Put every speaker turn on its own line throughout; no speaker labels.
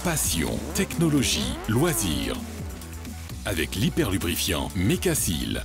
Passion, technologie, loisirs. Avec l'hyperlubrifiant Mekasil.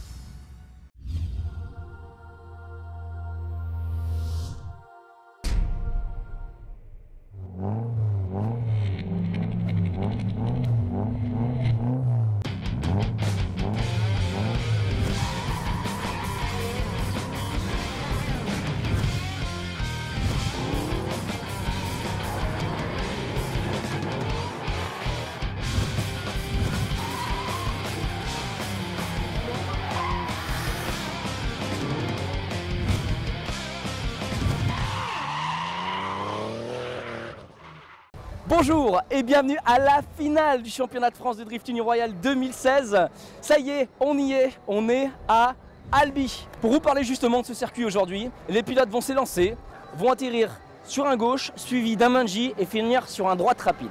Bonjour et bienvenue à la finale du championnat de France de Drift Union Royale 2016. Ça y est, on est à Albi. Pour vous parler justement de ce circuit aujourd'hui, les pilotes vont s'élancer, vont atterrir sur un gauche, suivi d'un Manji et finir sur un droite rapide.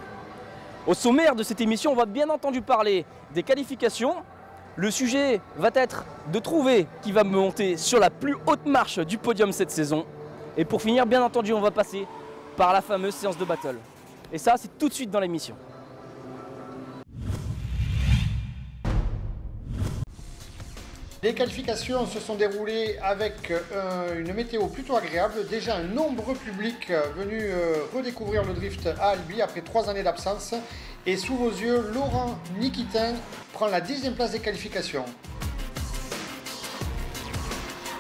Au sommaire de cette émission, on va bien entendu parler des qualifications. Le sujet va être de trouver qui va monter sur la plus haute marche du podium cette saison. Et pour finir, bien entendu, on va passer par la fameuse séance de battle. Et ça, c'est tout de suite dans l'émission.
Les qualifications se sont déroulées avec une météo plutôt agréable. Déjà un nombreux public venu redécouvrir le drift à Albi après 3 années d'absence. Et sous vos yeux, Laurent Nikitin prend la 10e place des qualifications.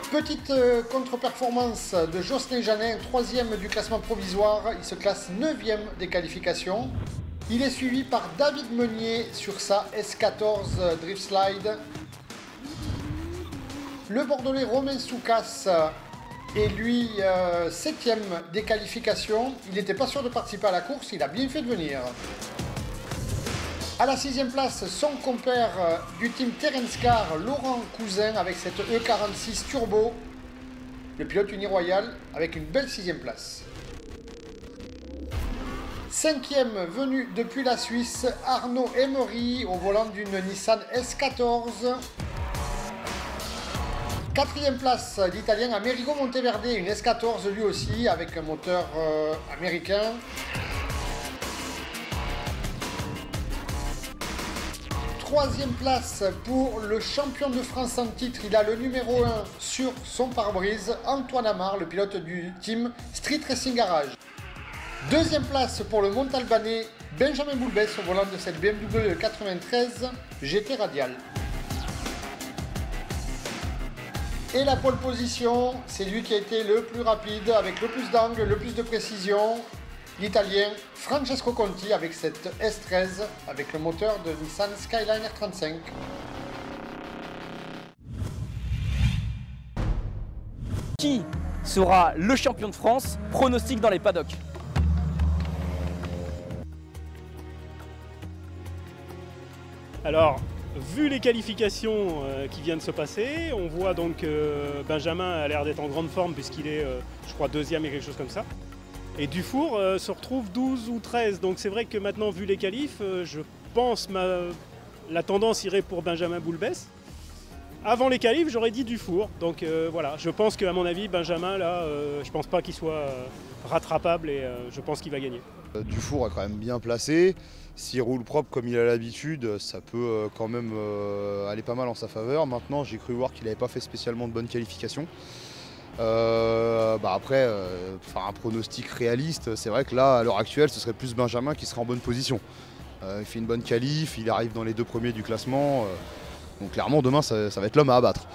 Petite contre-performance de Jocelyn Janin, 3e du classement provisoire. Il se classe 9e des qualifications. Il est suivi par David Meunier sur sa S14 Drift Slide. Le Bordelais Romain Soukas est lui 7e des qualifications. Il n'était pas sûr de participer à la course, il a bien fait de venir. À la 6e place, son compère du team Terence Car, Laurent Cousin, avec cette E46 Turbo. Le pilote Uniroyal avec une belle 6e place. 5e venu depuis la Suisse, Arnaud Emery au volant d'une Nissan S14. 4e place, l'Italien Amerigo Monteverde, une S14 lui aussi avec un moteur américain. 3e place pour le champion de France en titre, il a le numéro 1 sur son pare-brise, Antoine Amar, le pilote du team Street Racing Garage. 2e place pour le Montalbanais, Benjamin Boulbès au volant de cette BMW 93 GT Radial. Et la pole position, c'est lui qui a été le plus rapide, avec le plus d'angle, le plus de précision. L'Italien Francesco Conti avec cette S13 avec le moteur de Nissan Skyline R35.
Qui sera le champion de France? Pronostic dans les paddocks.
Alors, vu les qualifications qui viennent de se passer, on voit donc que Benjamin a l'air d'être en grande forme puisqu'il est, je crois, 2e et quelque chose comme ça. Et Dufour se retrouve 12 ou 13, donc c'est vrai que maintenant, vu les qualifs, je pense la tendance irait pour Benjamin Boulbès. Avant les qualifs, j'aurais dit Dufour, donc voilà, je pense qu'à mon avis, Benjamin, là, je pense pas qu'il soit rattrapable et je pense qu'il va gagner.
Dufour est quand même bien placé, s'il roule propre comme il a l'habitude, ça peut quand même aller pas mal en sa faveur. Maintenant, j'ai cru voir qu'il n'avait pas fait spécialement de bonnes qualifications. Après, un pronostic réaliste, c'est vrai que là, à l'heure actuelle, ce serait plus Benjamin qui serait en bonne position. Il fait une bonne qualif, il arrive dans les 2 premiers du classement, donc clairement demain ça va être l'homme à abattre.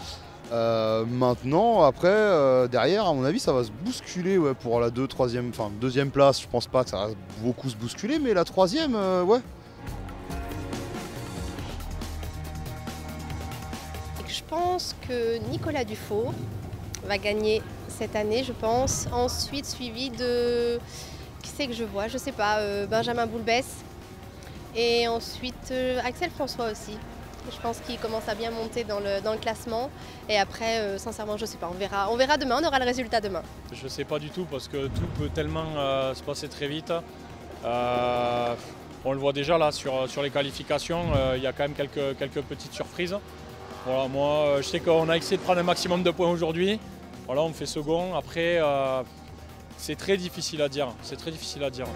Maintenant, après, derrière, à mon avis, ça va se bousculer pour la 2e place. Je pense pas que ça va beaucoup se bousculer, mais la 3e, ouais.
Je pense que Nicolas Dufour va gagner cette année, je pense. Ensuite, suivi de... Qui c'est que je vois? Je sais pas, Benjamin Boulbès. Et ensuite, Axel François aussi. Je pense qu'il commence à bien monter dans le classement. Et après, sincèrement, je sais pas, on verra. On verra demain, on aura le résultat demain.
Je sais pas du tout parce que tout peut tellement se passer très vite. On le voit déjà là sur les qualifications, il y a quand même quelques petites surprises. Voilà, moi, je sais qu'on a essayé de prendre un maximum de points aujourd'hui. Voilà, on fait second. Après, c'est très difficile à dire. C'est très difficile à dire.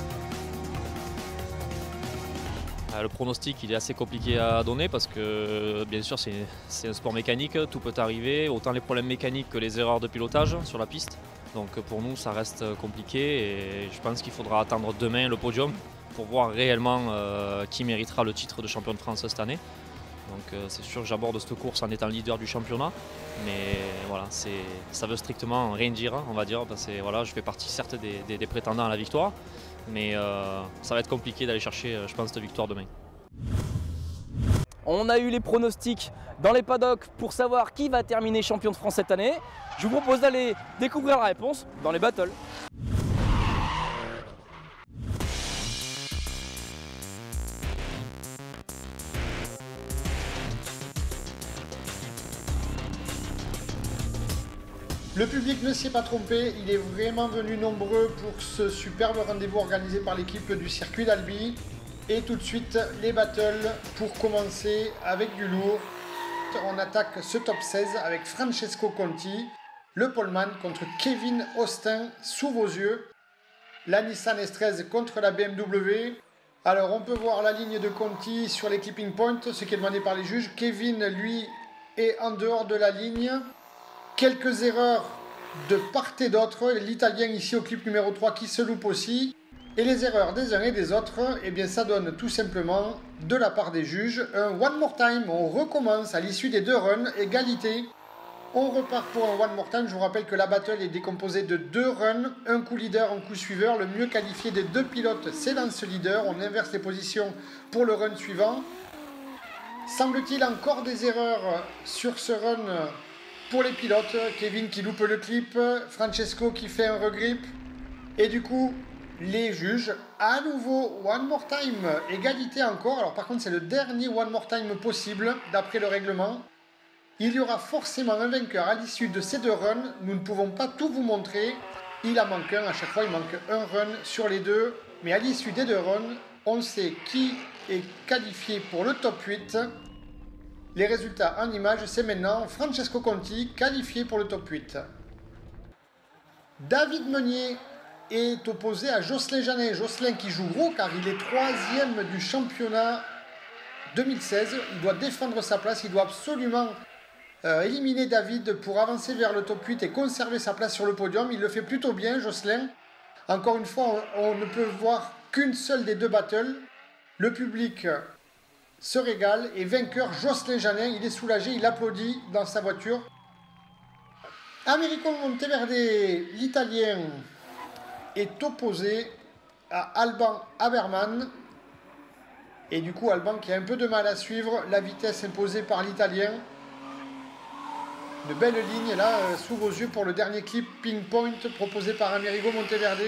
Le pronostic il est assez compliqué à donner parce que bien sûr c'est un sport mécanique, tout peut arriver, autant les problèmes mécaniques que les erreurs de pilotage sur la piste. Donc pour nous ça reste compliqué et je pense qu'il faudra attendre demain le podium pour voir réellement qui méritera le titre de champion de France cette année. Donc c'est sûr que j'aborde cette course en étant leader du championnat, mais voilà, ça veut strictement rien dire, on va dire, parce que voilà, je fais partie certes des prétendants à la victoire, mais ça va être compliqué d'aller chercher, je pense, cette victoire demain.
On a eu les pronostics dans les paddocks pour savoir qui va terminer champion de France cette année. Je vous propose d'aller découvrir la réponse dans les battles.
Le public ne s'est pas trompé, il est vraiment venu nombreux pour ce superbe rendez-vous organisé par l'équipe du circuit d'Albi. Et tout de suite, les battles pour commencer avec du lourd. On attaque ce top 16 avec Francesco Conti, le poleman contre Kevin Austin sous vos yeux. La Nissan S13 contre la BMW. Alors on peut voir la ligne de Conti sur les clipping points, ce qui est demandé par les juges. Kevin, lui, est en dehors de la ligne. Quelques erreurs de part et d'autre. L'Italien ici au clip numéro 3 qui se loupe aussi. Et les erreurs des uns et des autres, eh bien ça donne tout simplement de la part des juges un one more time. On recommence à l'issue des 2 runs, égalité. On repart pour un one more time. Je vous rappelle que la battle est décomposée de 2 runs, un coup leader, un coup suiveur. Le mieux qualifié des 2 pilotes s'élance leader. On inverse les positions pour le run suivant. Semble-t-il encore des erreurs sur ce run pour les pilotes. Kevin qui loupe le clip, Francesco qui fait un regrip. Et du coup, les juges, à nouveau, one more time, égalité encore. Alors par contre, c'est le dernier one more time possible, d'après le règlement. Il y aura forcément un vainqueur à l'issue de ces 2 runs. Nous ne pouvons pas tout vous montrer. Il en manque un, à chaque fois il manque un run sur les 2. Mais à l'issue des 2 runs, on sait qui est qualifié pour le top 8. Les résultats en images, c'est maintenant Francesco Conti, qualifié pour le top 8. David Meunier est opposé à Jocelyn Janin. Jocelyn qui joue gros car il est 3e du championnat 2016. Il doit défendre sa place, il doit absolument éliminer David pour avancer vers le top 8 et conserver sa place sur le podium. Il le fait plutôt bien, Jocelyn. Encore une fois, on ne peut voir qu'une seule des 2 battles. Le public se régale et vainqueur Jocelyn Janin, il est soulagé, il applaudit dans sa voiture. Américo Monteverde, l'Italien, est opposé à Alban Habermann. Et du coup, Alban qui a un peu de mal à suivre la vitesse imposée par l'Italien. Une belle ligne là, sous vos yeux pour le dernier clip Ping Point proposé par Amerigo Monteverde.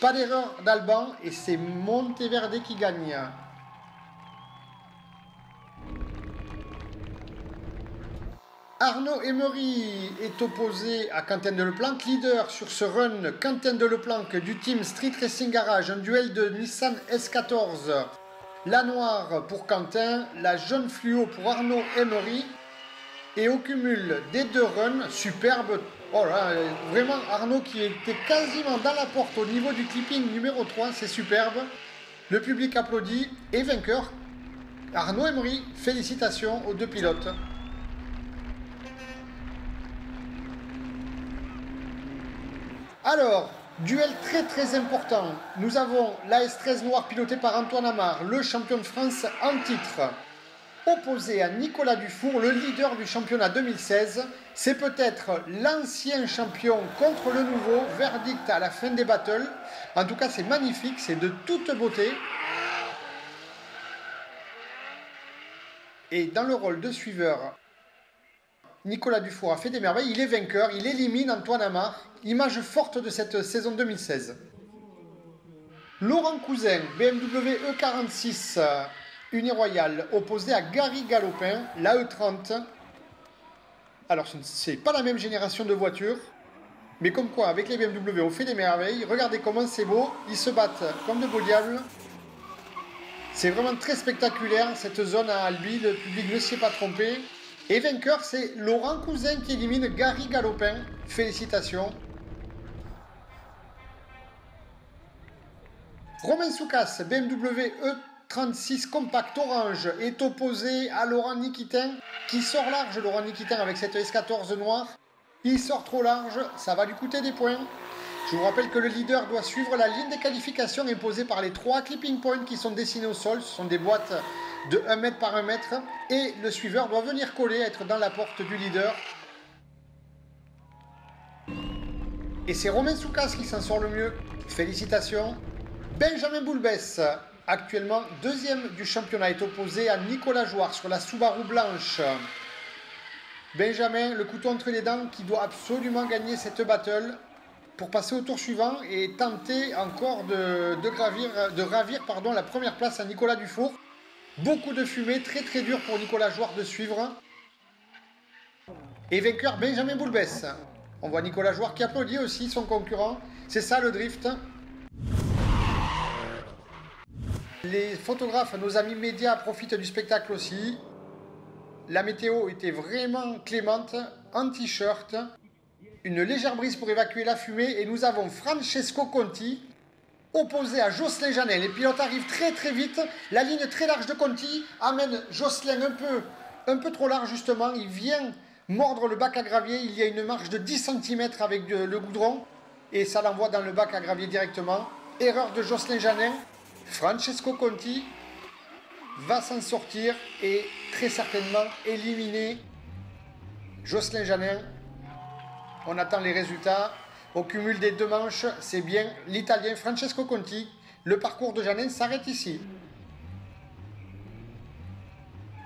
Pas d'erreur d'Alban et c'est Monteverde qui gagne. Arnaud Emery est opposé à Quentin Deleplanque, leader sur ce run. Quentin Deleplanque du team Street Racing Garage, un duel de Nissan S14. La noire pour Quentin, la jaune fluo pour Arnaud Emery. Et au cumul des 2 runs, superbe. Oh là, vraiment Arnaud qui était quasiment dans la porte au niveau du clipping numéro 3, c'est superbe. Le public applaudit et vainqueur Arnaud Emery. Félicitations aux 2 pilotes. Alors, duel très important. Nous avons la S13 noire pilotée par Antoine Amar, le champion de France en titre, opposé à Nicolas Dufour, le leader du championnat 2016. C'est peut-être l'ancien champion contre le nouveau. Verdict à la fin des battles. En tout cas, c'est magnifique, c'est de toute beauté. Et dans le rôle de suiveur, Nicolas Dufour a fait des merveilles, il est vainqueur, il élimine Antoine Amar. Image forte de cette saison 2016. Laurent Cousin, BMW E46 Uniroyal, opposé à Gary Galopin, la E30. Alors, ce n'est pas la même génération de voitures, mais comme quoi, avec les BMW, on fait des merveilles. Regardez comment c'est beau, ils se battent comme de beaux diables. C'est vraiment très spectaculaire, cette zone à Albi, le public ne s'est pas trompé. Et vainqueur, c'est Laurent Cousin qui élimine Gary Galopin. Félicitations. Romain Soukas, BMW 36 compact orange est opposé à Laurent Nikitin qui sort large. Laurent Nikitin avec cette S14 noire, il sort trop large, ça va lui coûter des points. Je vous rappelle que le leader doit suivre la ligne des qualifications imposée par les 3 clipping points qui sont dessinés au sol. Ce sont des boîtes de 1 mètre par 1 mètre et le suiveur doit venir coller, être dans la porte du leader. Et c'est Romain Soukas qui s'en sort le mieux. Félicitations. Benjamin Boulbès, actuellement deuxième du championnat, est opposé à Nicolas Jouard sur la Subaru blanche. Benjamin, le couteau entre les dents, qui doit absolument gagner cette battle pour passer au tour suivant et tenter encore de ravir la première place à Nicolas Dufour. Beaucoup de fumée, très très dur pour Nicolas Jouard de suivre. Et vainqueur Benjamin Boulbès. On voit Nicolas Jouard qui applaudit aussi son concurrent. C'est ça le drift. Les photographes, nos amis médias profitent du spectacle aussi. La météo était vraiment clémente, en t-shirt. Une légère brise pour évacuer la fumée. Et nous avons Francesco Conti opposé à Jocelyn Janel. Les pilotes arrivent très très vite. La ligne très large de Conti amène Jocelyn un peu trop large justement. Il vient mordre le bac à gravier. Il y a une marge de 10 cm avec le goudron. Et ça l'envoie dans le bac à gravier directement. Erreur de Jocelyn Janel. Francesco Conti va s'en sortir et très certainement éliminer Jocelyn Janin. On attend les résultats. Au cumul des 2 manches, c'est bien l'Italien Francesco Conti. Le parcours de Janin s'arrête ici.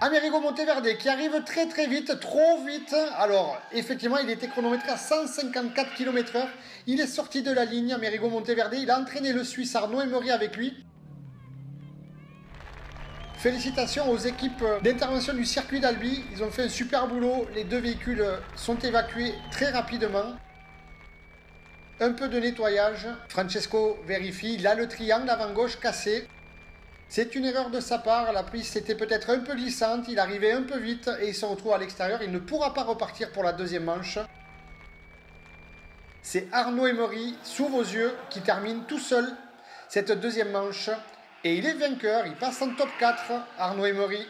Amerigo Monteverde qui arrive très très vite, trop vite. Alors, effectivement, il était chronométré à 154 km/h. Il est sorti de la ligne, Amerigo Monteverde. Il a entraîné le Suisse Arnaud Emery avec lui. Félicitations aux équipes d'intervention du circuit d'Albi. Ils ont fait un super boulot. Les 2 véhicules sont évacués très rapidement. Un peu de nettoyage. Francesco vérifie. Il a le triangle avant gauche cassé. C'est une erreur de sa part. La piste était peut-être un peu glissante. Il arrivait un peu vite et il se retrouve à l'extérieur. Il ne pourra pas repartir pour la deuxième manche. C'est Arnaud Emery, sous vos yeux, qui termine tout seul cette deuxième manche. Et il est vainqueur, il passe en top 4, Arnaud Emery.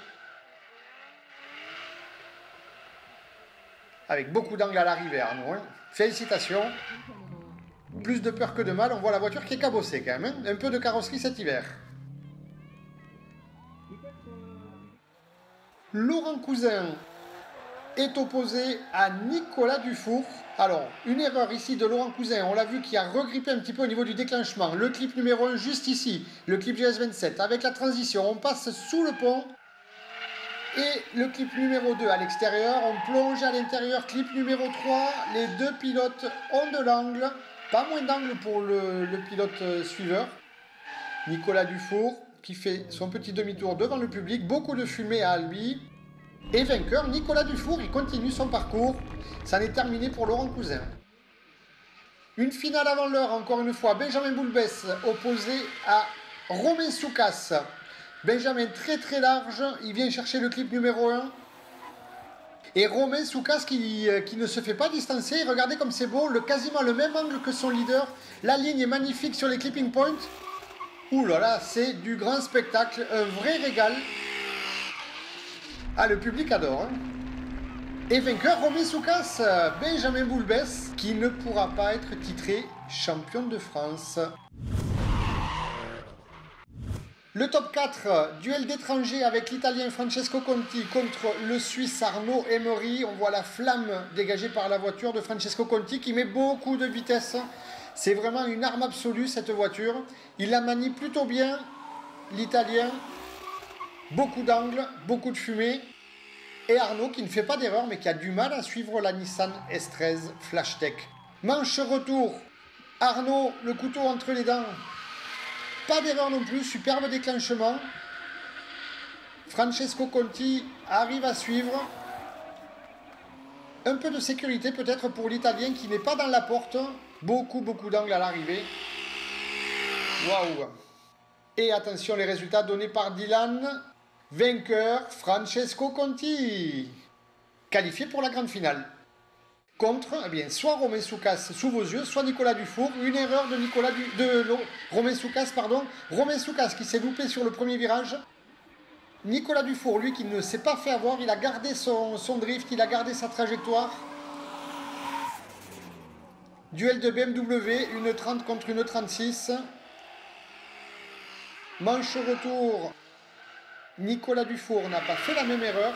Avec beaucoup d'angle à l'arrivée, Arnaud. Hein. Félicitations. Plus de peur que de mal, on voit la voiture qui est cabossée quand même. Hein. Un peu de carrosserie cet hiver. Laurent Cousin est opposé à Nicolas Dufour. Alors, une erreur ici de Laurent Cousin, on l'a vu qui a regrippé un petit peu au niveau du déclenchement. Le clip numéro 1 juste ici, le clip GS27. Avec la transition, on passe sous le pont. Et le clip numéro 2 à l'extérieur, on plonge à l'intérieur. Clip numéro 3, les 2 pilotes ont de l'angle. Pas moins d'angle pour le pilote suiveur. Nicolas Dufour qui fait son petit demi-tour devant le public. Beaucoup de fumée à Albi. Et vainqueur, Nicolas Dufour, il continue son parcours. Ça n'est terminé pour Laurent Cousin. Une finale avant l'heure, encore une fois. Benjamin Boulbès opposé à Romain Soukas. Benjamin très très large, il vient chercher le clip numéro 1. Et Romain Soukas qui ne se fait pas distancer. Regardez comme c'est beau, quasiment le même angle que son leader. La ligne est magnifique sur les clipping points. Ouh là là, c'est du grand spectacle, un vrai régal. Ah, le public adore. Hein. Et vainqueur, Romain Soukas, Benjamin Boulbès, qui ne pourra pas être titré champion de France. Le top 4, duel d'étrangers avec l'Italien Francesco Conti contre le Suisse Arnaud Emery. On voit la flamme dégagée par la voiture de Francesco Conti qui met beaucoup de vitesse. C'est vraiment une arme absolue cette voiture. Il la manie plutôt bien, l'Italien. Beaucoup d'angles, beaucoup de fumée. Et Arnaud qui ne fait pas d'erreur mais qui a du mal à suivre la Nissan S13 Flashtech. Manche retour. Arnaud, le couteau entre les dents. Pas d'erreur non plus, superbe déclenchement. Francesco Conti arrive à suivre. Un peu de sécurité peut-être pour l'Italien qui n'est pas dans la porte. Beaucoup d'angles à l'arrivée. Waouh! Et attention les résultats donnés par Dylan. Vainqueur, Francesco Conti. Qualifié pour la grande finale. contre, eh bien, soit Romain Soukas sous vos yeux, soit Nicolas Dufour. Une erreur de Romain Soukas, pardon. Romain Soukas qui s'est loupé sur le premier virage. Nicolas Dufour, lui, qui ne s'est pas fait avoir, il a gardé son drift, il a gardé sa trajectoire. Duel de BMW, une 30 contre une 36. Manche retour. Nicolas Dufour n'a pas fait la même erreur.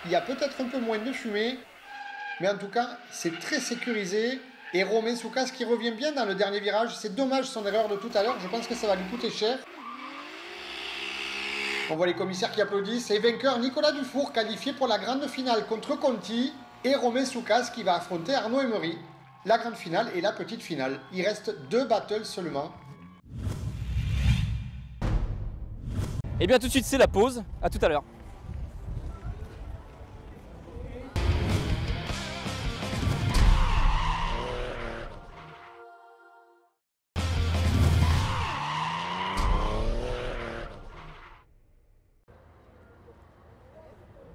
Il y a peut-être un peu moins de fumée. Mais en tout cas, c'est très sécurisé. Et Romain Soukas qui revient bien dans le dernier virage. C'est dommage son erreur de tout à l'heure. Je pense que ça va lui coûter cher. On voit les commissaires qui applaudissent. Et vainqueur Nicolas Dufour, qualifié pour la grande finale contre Conti. Et Romain Soukas qui va affronter Arnaud Emery. La grande finale et la petite finale. Il reste 2 battles seulement.
Et bien tout de suite c'est la pause, à tout à l'heure.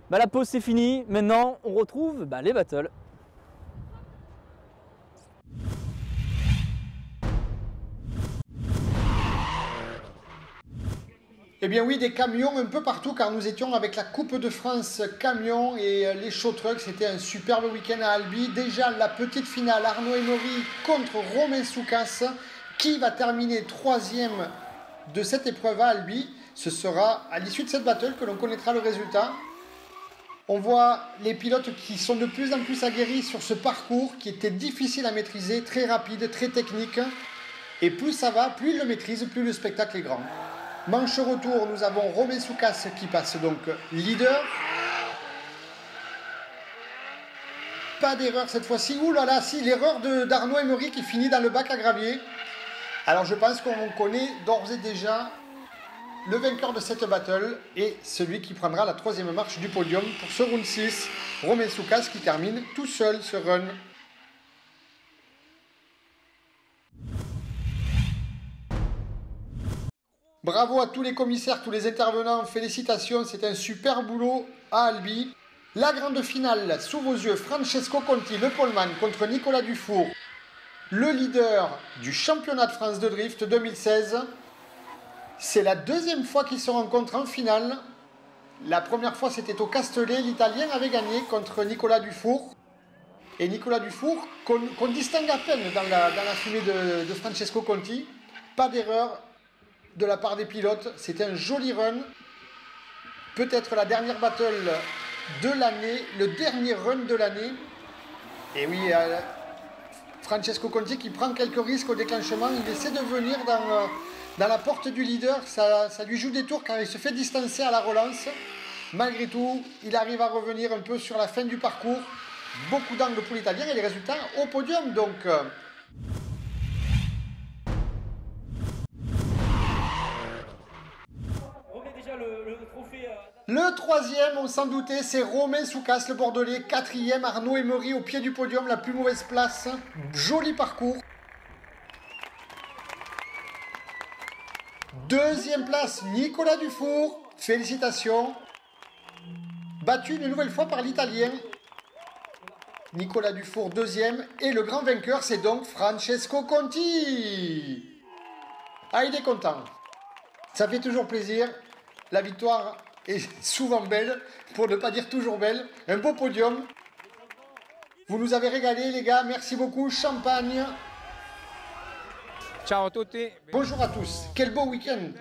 La pause c'est fini, maintenant on retrouve les battles.
Eh bien oui, des camions un peu partout car nous étions avec la Coupe de France camions et les show trucks. C'était un superbe week-end à Albi. Déjà la petite finale, Arnaud Emery contre Romain Soukas qui va terminer 3e de cette épreuve à Albi. Ce sera à l'issue de cette battle que l'on connaîtra le résultat. On voit les pilotes qui sont de plus en plus aguerris sur ce parcours qui était difficile à maîtriser, très rapide, très technique. Et plus ça va, plus ils le maîtrisent, plus le spectacle est grand. Manche retour, nous avons Romain Soukas qui passe donc leader. Pas d'erreur cette fois-ci. Ouh là là, si, l'erreur d'Arnaud Emery qui finit dans le bac à gravier. Alors je pense qu'on connaît d'ores et déjà le vainqueur de cette battle et celui qui prendra la 3e marche du podium pour ce round 6. Romain Soukas qui termine tout seul ce run. Bravo à tous les commissaires, tous les intervenants, félicitations, c'est un super boulot à Albi. La grande finale, sous vos yeux, Francesco Conti, le poleman contre Nicolas Dufour, le leader du championnat de France de drift 2016. C'est la 2e fois qu'ils se rencontrent en finale. La première fois c'était au Castellet, l'Italien avait gagné contre Nicolas Dufour. Et Nicolas Dufour, qu'on distingue à peine dans la fumée de Francesco Conti. Pas d'erreur de la part des pilotes, c'était un joli run. Peut-être la dernière battle de l'année, le dernier run de l'année. Et oui, Francesco Conti qui prend quelques risques au déclenchement, il essaie de venir dans la porte du leader, ça lui joue des tours car il se fait distancer à la relance. Malgré tout, il arrive à revenir un peu sur la fin du parcours. Beaucoup d'angles pour l'Italien et les résultats au podium donc. Le 3e, on s'en doutait, c'est Romain Soukas, le Bordelais. 4e, Arnaud Emery au pied du podium, la plus mauvaise place. Joli parcours. 2e place, Nicolas Dufour. Félicitations. Battu une nouvelle fois par l'Italien. Nicolas Dufour, 2e. Et le grand vainqueur, c'est donc Francesco Conti. Ah, il est content. Ça fait toujours plaisir. La victoire est souvent belle, pour ne pas dire toujours belle. Un beau podium. Vous nous avez régalé, les gars. Merci beaucoup. Champagne.
Ciao a tutti.
Bonjour à tous. Quel beau week-end.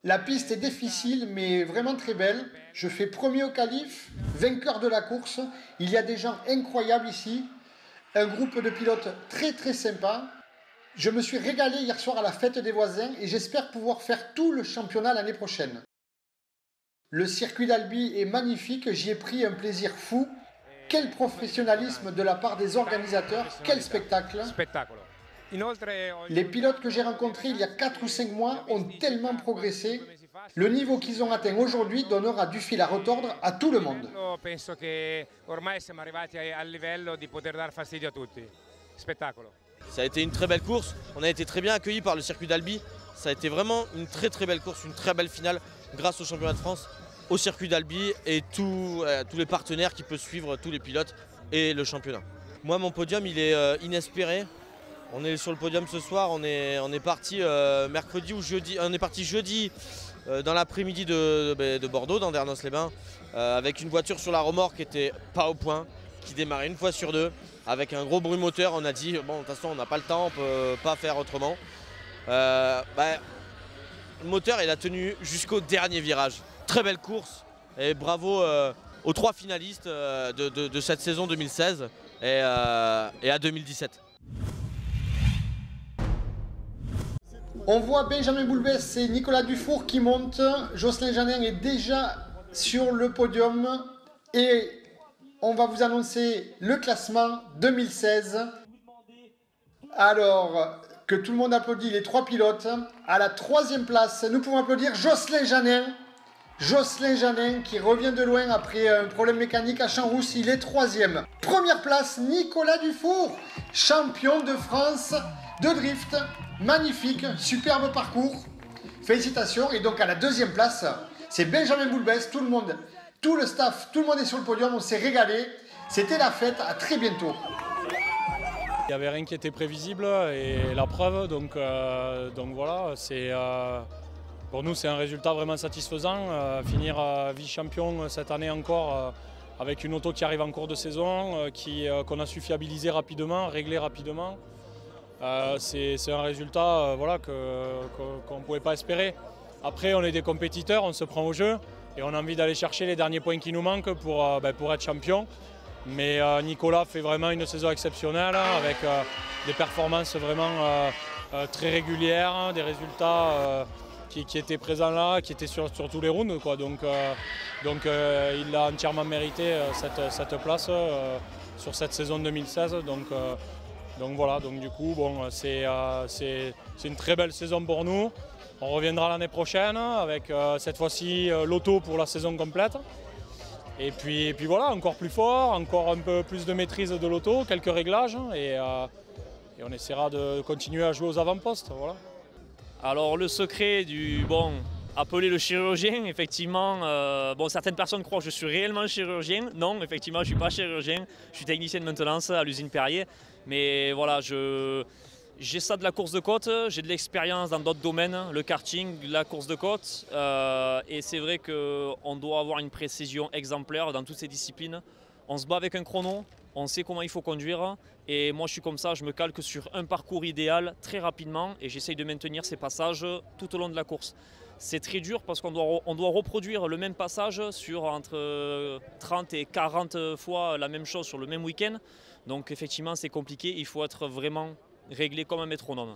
La piste est difficile, mais vraiment très belle. Je fais premier au qualif, vainqueur de la course. Il y a des gens incroyables ici. Un groupe de pilotes très très sympa. Je me suis régalé hier soir à la fête des voisins et j'espère pouvoir faire tout le championnat l'année prochaine. Le circuit d'Albi est magnifique, j'y ai pris un plaisir fou. Quel professionnalisme de la part des organisateurs, quel spectacle. Les pilotes que j'ai rencontrés il y a 4 ou 5 mois ont tellement progressé. Le niveau qu'ils ont atteint aujourd'hui donnera du fil à retordre à tout le monde.
Ça a été une très belle course, on a été très bien accueillis par le circuit d'Albi. Ça a été vraiment une très très belle course, une très belle finale grâce au championnat de France, au circuit d'Albi et tous les partenaires qui peuvent suivre tous les pilotes et le championnat. Moi, mon podium, il est inespéré. On est sur le podium ce soir, on est parti mercredi ou jeudi, on est parti jeudi dans l'après-midi de Bordeaux, dans Dernos-les-Bains, avec une voiture sur la remorque qui n'était pas au point, qui démarrait une fois sur deux, avec un gros bruit moteur. On a dit, bon, de toute façon, on n'a pas le temps, on ne peut pas faire autrement. Le moteur, il a tenu jusqu'au dernier virage. Très belle course et bravo aux 3 finalistes de cette saison 2016 et à 2017.
On voit Benjamin Boulbès et Nicolas Dufour qui montent. Jocelyn Jeannin est déjà sur le podium. Et on va vous annoncer le classement 2016. Alors, que tout le monde applaudit les 3 pilotes. À la 3e place, nous pouvons applaudir Jocelyn Jeannin. Jocelyn Jeannin qui revient de loin après un problème mécanique à Champs-Rousse. Il est 3e. Première place, Nicolas Dufour, champion de France de drift. Magnifique, superbe parcours, félicitations. Et donc à la 2e place, c'est Benjamin Boulbès, tout le staff, tout le monde est sur le podium, on s'est régalé. C'était la fête, à très bientôt.
Il n'y avait rien qui était prévisible et la preuve, donc voilà, pour nous c'est un résultat vraiment satisfaisant. Finir vice-champion cette année encore avec une auto qui arrive en cours de saison, qu'on a su fiabiliser rapidement, régler rapidement. C'est un résultat qu'on ne pouvait pas espérer. Après, on est des compétiteurs, on se prend au jeu et on a envie d'aller chercher les derniers points qui nous manquent pour être champion. Mais Nicolas fait vraiment une saison exceptionnelle avec des performances vraiment très régulières, des résultats qui étaient présents là, qui étaient sur tous les rounds, quoi. Donc il a entièrement mérité cette place sur cette saison 2016. Donc voilà, donc du coup, bon, c'est une très belle saison pour nous. On reviendra l'année prochaine avec cette fois-ci l'auto pour la saison complète. Et puis voilà, encore plus fort, encore un peu plus de maîtrise de l'auto, quelques réglages et on essaiera de continuer à jouer aux avant-postes. Voilà.
Alors le secret du appeler le chirurgien, effectivement, certaines personnes croient que je suis réellement chirurgien. Non, effectivement, je ne suis pas chirurgien, je suis technicien de maintenance à l'usine Perrier. Mais voilà, j'ai ça de la course de côte, j'ai de l'expérience dans d'autres domaines, le karting, la course de côte. Et c'est vrai qu'on doit avoir une précision exemplaire dans toutes ces disciplines. On se bat avec un chrono, on sait comment il faut conduire. Et moi je suis comme ça, je me calque sur un parcours idéal très rapidement et j'essaye de maintenir ces passages tout au long de la course. C'est très dur parce qu'on doit reproduire le même passage sur entre 30 et 40 fois la même chose sur le même week-end. Donc effectivement c'est compliqué, il faut être vraiment réglé comme un métronome.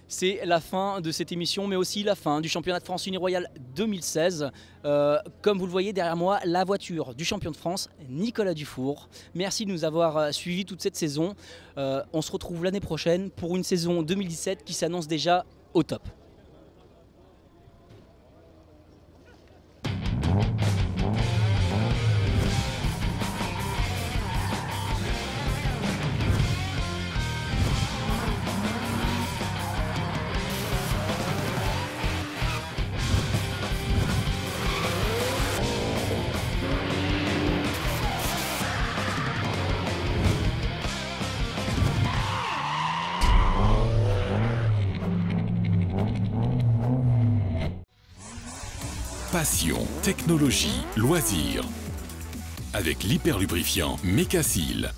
C'est la fin de cette émission, mais aussi la fin du championnat de France Uniroyal 2016. Comme vous le voyez derrière moi, la voiture du champion de France, Nicolas Dufour. Merci de nous avoir suivis toute cette saison. On se retrouve l'année prochaine pour une saison 2017 qui s'annonce déjà au top.
Passion, technologie, loisirs. Avec l'hyperlubrifiant Mekasil.